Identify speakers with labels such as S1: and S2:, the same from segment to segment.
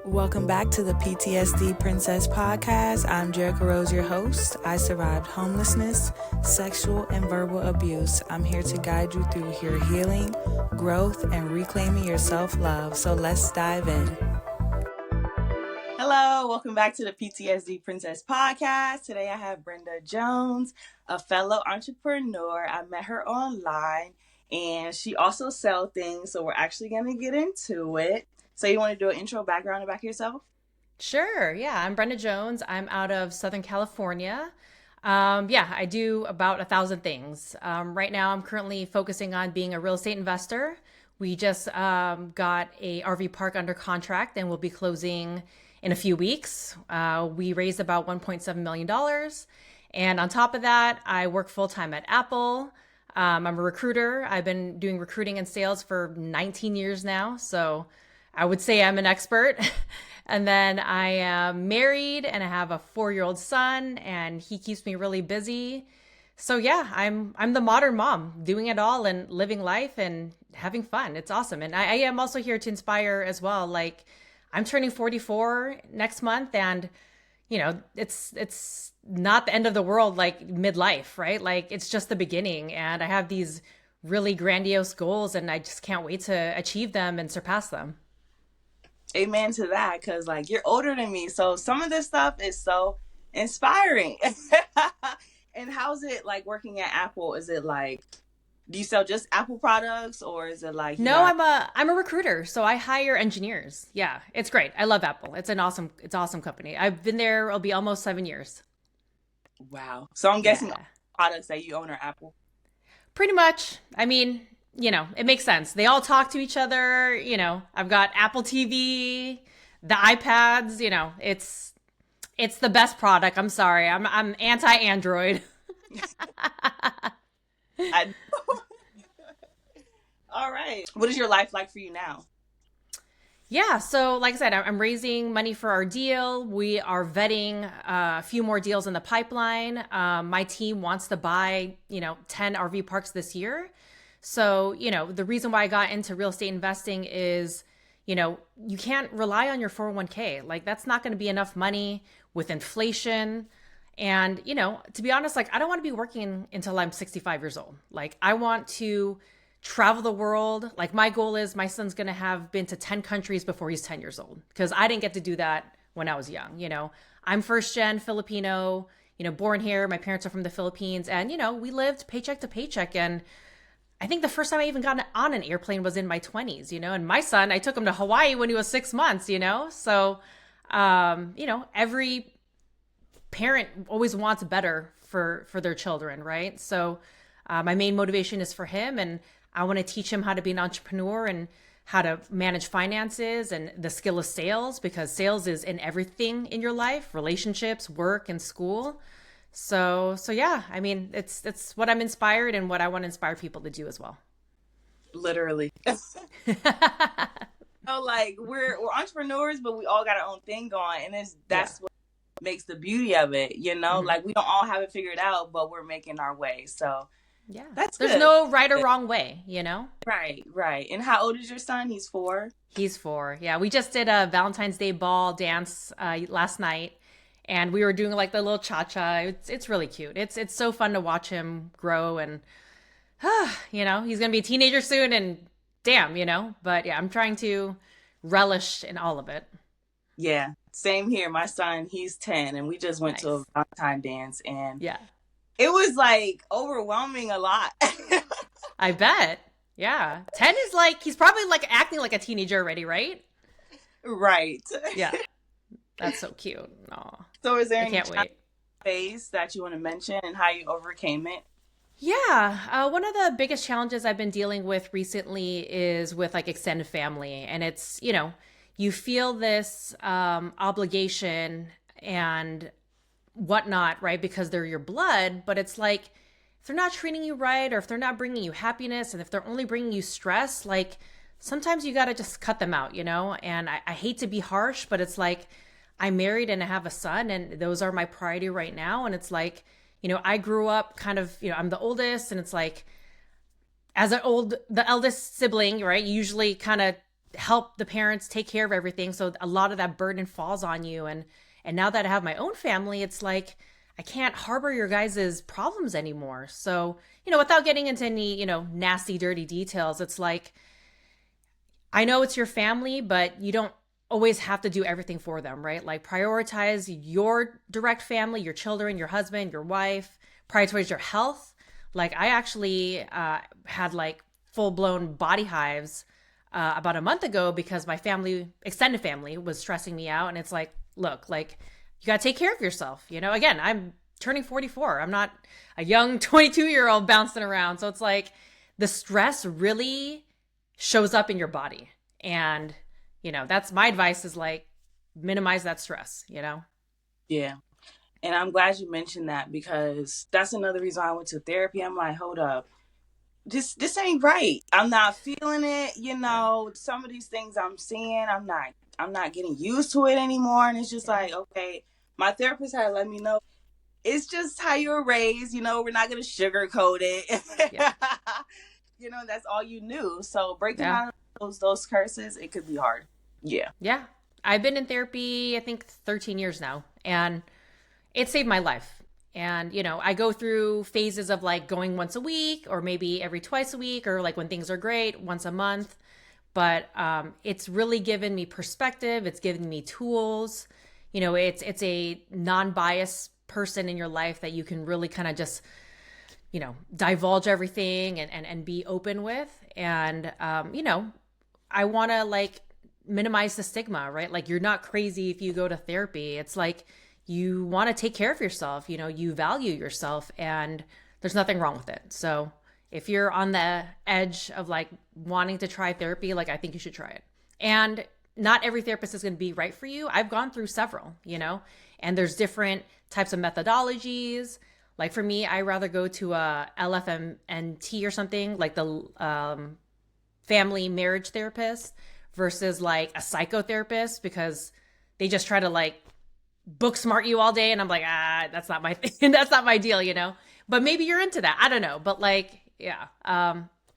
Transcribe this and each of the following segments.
S1: Welcome back to the PTSD Princess Podcast. I'm Jerica Rose, your host. I survived homelessness, sexual and verbal abuse. I'm here to guide you through your healing, growth, and reclaiming your self-love. So let's dive in. Hello, welcome back to the PTSD Princess Podcast. Today I have Brenda Jones, a fellow entrepreneur. I met her online and she also sells things, so we're actually going to get into it. So you want to do an intro background about yourself?
S2: Sure. Yeah. I'm Brenda Jones. I'm out of Southern California. I do about 1,000 things. Right now, I'm currently focusing on being a real estate investor. We just got a RV park under contract and we'll be closing in a few weeks. We raised about $1.7 million. And on top of that, I work full-time at Apple. I'm a recruiter. I've been doing recruiting and sales for 19 years now. So I would say I'm an expert. And then I am married and I have a 4-year-old son and he keeps me really busy. So yeah, I'm the modern mom doing it all and living life and having fun. It's awesome. And I am also here to inspire as well. Like I'm turning 44 next month and it's not the end of the world like midlife, right? Like it's just the beginning and I have these really grandiose goals and I just can't wait to achieve them and surpass them.
S1: Amen to that, because like you're older than me, so some of this stuff is so inspiring. And how's it like working at Apple? Is it like, do you sell just Apple products, or is it like you
S2: No,
S1: got?
S2: I'm a recruiter, so I hire engineers. Yeah, it's great. I love Apple. It's awesome company. I've been there. It'll be almost 7 years.
S1: Wow. So I'm guessing all
S2: Yeah,
S1: products that you own are Apple.
S2: pretty much. I mean, it makes sense. They all talk to each other. I've got Apple TV, the iPads. It's the best product. I'm sorry. I'm anti Android.
S1: I, all right. What is your life like for you now?
S2: Yeah, so like I said, I'm raising money for our deal. We are vetting a few more deals in the pipeline. My team wants to buy, 10 RV parks this year. So, the reason why I got into real estate investing is, you can't rely on your 401k. Like that's not going to be enough money with inflation. And, to be honest, like I don't want to be working until I'm 65 years old. Like I want to travel the world. Like my goal is my son's going to have been to 10 countries before he's 10 years old because I didn't get to do that when I was young. I'm first gen Filipino, born here. My parents are from the Philippines and, we lived paycheck to paycheck. And I think the first time I even got on an airplane was in my 20s, and my son, I took him to Hawaii when he was 6 months, So, every parent always wants better for their children, right? So, my main motivation is for him and I want to teach him how to be an entrepreneur and how to manage finances and the skill of sales because sales is in everything in your life, relationships, work, and school. So yeah, I mean, it's what I'm inspired and what I want to inspire people to do as well.
S1: Literally. So like we're entrepreneurs, but we all got our own thing going, and
S2: Yeah.
S1: that's what makes the beauty of it.
S2: Hmm.
S1: Like we don't all have it figured out, but we're making our way. So
S2: Yeah.
S1: that's
S2: There's
S1: good.
S2: no right or wrong way.
S1: Right, right. And how old is your son? He's 4.
S2: He's 4. Yeah. We just did a Valentine's Day ball dance last night and we were doing like the little cha-cha. It's really cute. It's so fun to watch him grow and he's going to be a teenager soon and damn, but yeah, I'm trying to relish in all of it.
S1: Yeah, same here. My son, he's 10, and we just went to a
S2: Nice.
S1: Valentine dance, and
S2: Yeah.
S1: it was like overwhelming a lot.
S2: I bet. Yeah. 10 is like, he's probably like acting like a teenager already, right?
S1: Right.
S2: Yeah. That's so cute. Aw.
S1: So is there
S2: I
S1: any
S2: can't
S1: challenge
S2: wait.
S1: phase that you want to mention and how you overcame it?
S2: Yeah. One of the biggest challenges I've been dealing with recently is with like extended family. And it's, you feel this obligation and whatnot, right? Because they're your blood, but it's like, if they're not treating you right or if they're not bringing you happiness and if they're only bringing you stress, like sometimes you got to just cut them out. And I hate to be harsh, but it's like I'm married and I have a son and those are my priority right now. And it's like, I grew up kind of, I'm the oldest and it's like, as the eldest sibling, right? You usually kind of help the parents take care of everything. So a lot of that burden falls on you. And now that I have my own family, it's like I can't harbor your guys' problems anymore. So, without getting into any, nasty, dirty details, it's like I know it's your family, but you don't always have to do everything for them, right? Like prioritize your direct family, your children, your husband, your wife, prioritize your health. Like I actually had like full blown body hives about a month ago because my family, extended family, was stressing me out. And it's like, look, like you got to take care of yourself. Again, I'm turning 44. I'm not a young 22-year-old bouncing around. So it's like the stress really shows up in your body. And, that's my advice is like minimize that stress.
S1: Yeah. And I'm glad you mentioned that because that's another reason I went to therapy. I'm like, hold up. This ain't right. I'm not feeling it.
S2: Yeah.
S1: Some of these things I'm seeing, I'm not getting used to it anymore. And it's just
S2: Yeah.
S1: like, okay, my therapist had let me know it's just how you were raised. We're not gonna sugarcoat it.
S2: Yeah.
S1: That's all you knew. So breaking
S2: Yeah.
S1: out of those curses, it could be hard. Yeah.
S2: Yeah. I've been in therapy, I think 13 years now, and it saved my life. And, I go through phases of like going once a week or maybe every twice a week or like when things are great, once a month. But it's really given me perspective. It's given me tools. It's a non-biased person in your life that you can really kind of just, divulge everything and be open with. And, I want to like minimize the stigma, right? Like you're not crazy if you go to therapy. It's like you want to take care of yourself, you value yourself and there's nothing wrong with it. So if you're on the edge of like wanting to try therapy, like I think you should try it. And not every therapist is going to be right for you. I've gone through several, and there's different types of methodologies. Like for me, I rather go to a LFMNT or something like the family marriage therapist versus like a psychotherapist because they just try to like book smart you all day and I'm like, that's not my thing. That's not my deal. But maybe you're into that. I don't know. But like, yeah,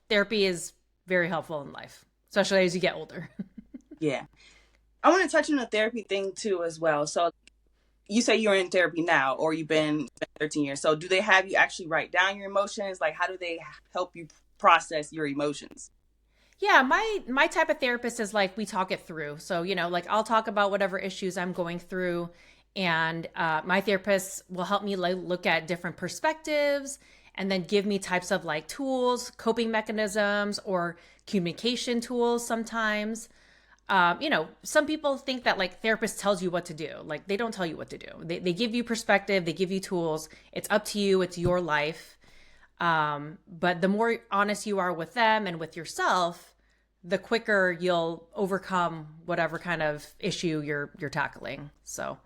S2: therapy is very helpful in life, especially as you get older.
S1: Yeah. I want to touch on the therapy thing too as well. So you say you're in therapy now or you've been 13 years. So do they have you actually write down your emotions? Like how do they help you process your emotions?
S2: Yeah, my type of therapist is like we talk it through. So, like I'll talk about whatever issues I'm going through and my therapist will help me like look at different perspectives and then give me types of like tools, coping mechanisms or communication tools sometimes. Some people think that like therapist tells you what to do. Like they don't tell you what to do. They give you perspective, they give you tools. It's up to you, it's your life. But the more honest you are with them and with yourself, the quicker you'll overcome whatever kind of issue you're tackling. So,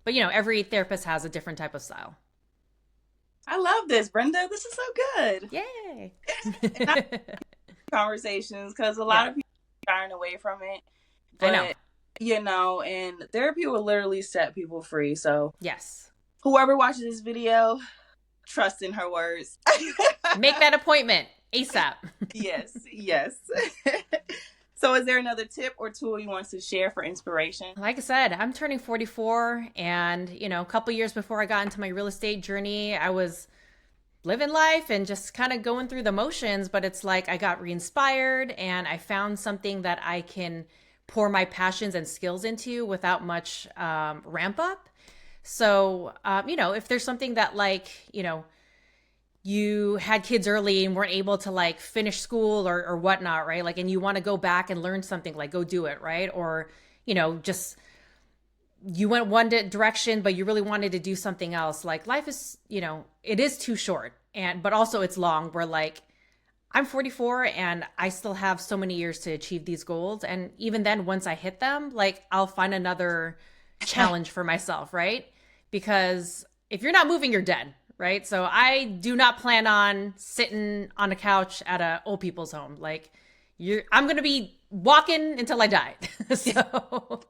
S2: but every therapist has a different type of style.
S1: I love this, Brenda. This is so good.
S2: Yay.
S1: And I conversations because a
S2: Yeah,
S1: lot of people are shying away from it.
S2: I know.
S1: But and therapy will literally set people free. So
S2: Yes.
S1: whoever watches this video, trust in her words.
S2: Make that appointment ASAP.
S1: Yes, yes. So is there another tip or tool you want to share for inspiration?
S2: Like I said, I'm turning 44 and, a couple years before I got into my real estate journey, I was living life and just kind of going through the motions, but it's like I got re-inspired and I found something that I can pour my passions and skills into without much ramp up. So, if there's something that like, you had kids early and weren't able to like finish school or whatnot, right? Like, and you want to go back and learn something, like go do it, right? Or, just you went one direction, but you really wanted to do something else. Like life is, it is too short. But also it's long. Where like, I'm 44 and I still have so many years to achieve these goals. And even then, once I hit them, like I'll find another challenge for myself, right? Because if you're not moving, you're dead, right? So I do not plan on sitting on a couch at a old people's home. Like I'm going to be walking until I die. So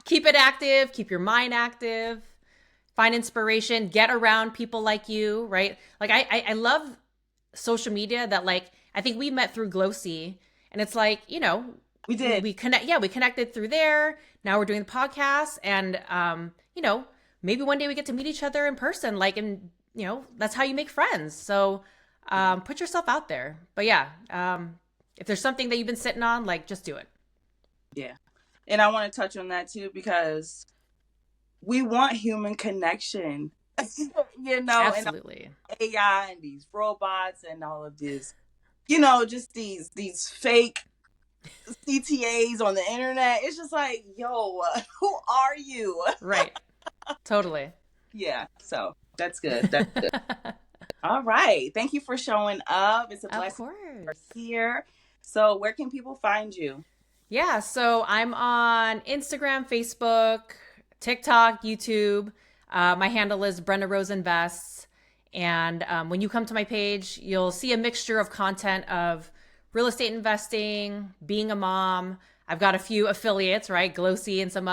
S2: keep it active, keep your mind active, find inspiration, get around people like you, right? Like I love social media that like, I think we met through Glossy and it's like,
S1: We did.
S2: we connected through there. Now we're doing the podcast, and maybe one day we get to meet each other in person, like, and that's how you make friends. So put yourself out there. But yeah, if there's something that you've been sitting on, like, just do it.
S1: Yeah. And I want to touch on that too, because we want human connection,
S2: Absolutely.
S1: and AI and these robots and all of this, just these fake CTAs on the internet. It's just like, yo, who are you?
S2: Right. Totally.
S1: Yeah. So that's good. That's good. All right. Thank you for showing up. It's a
S2: Of
S1: blessing
S2: course.
S1: here. So where can people find you?
S2: Yeah, so I'm on Instagram, Facebook, TikTok, YouTube. My handle is Brenda Rose Invests. And when you come to my page, you'll see a mixture of content of real estate investing, being a mom. I've got a few affiliates, right? Glossy and some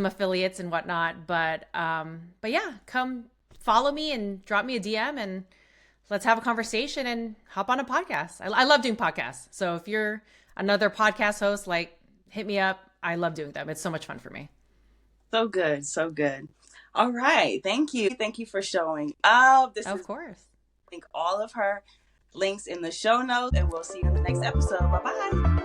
S2: affiliates and whatnot. But yeah, come follow me and drop me a DM, and let's have a conversation and hop on a podcast. I love doing podcasts. So if you're another podcast host, like, hit me up. I love doing them. It's so much fun for me.
S1: So good. So good. All right. Thank you. Thank you for showing up.
S2: Of course.
S1: I think all of her links in the show notes, and we'll see you in the next episode. Bye bye.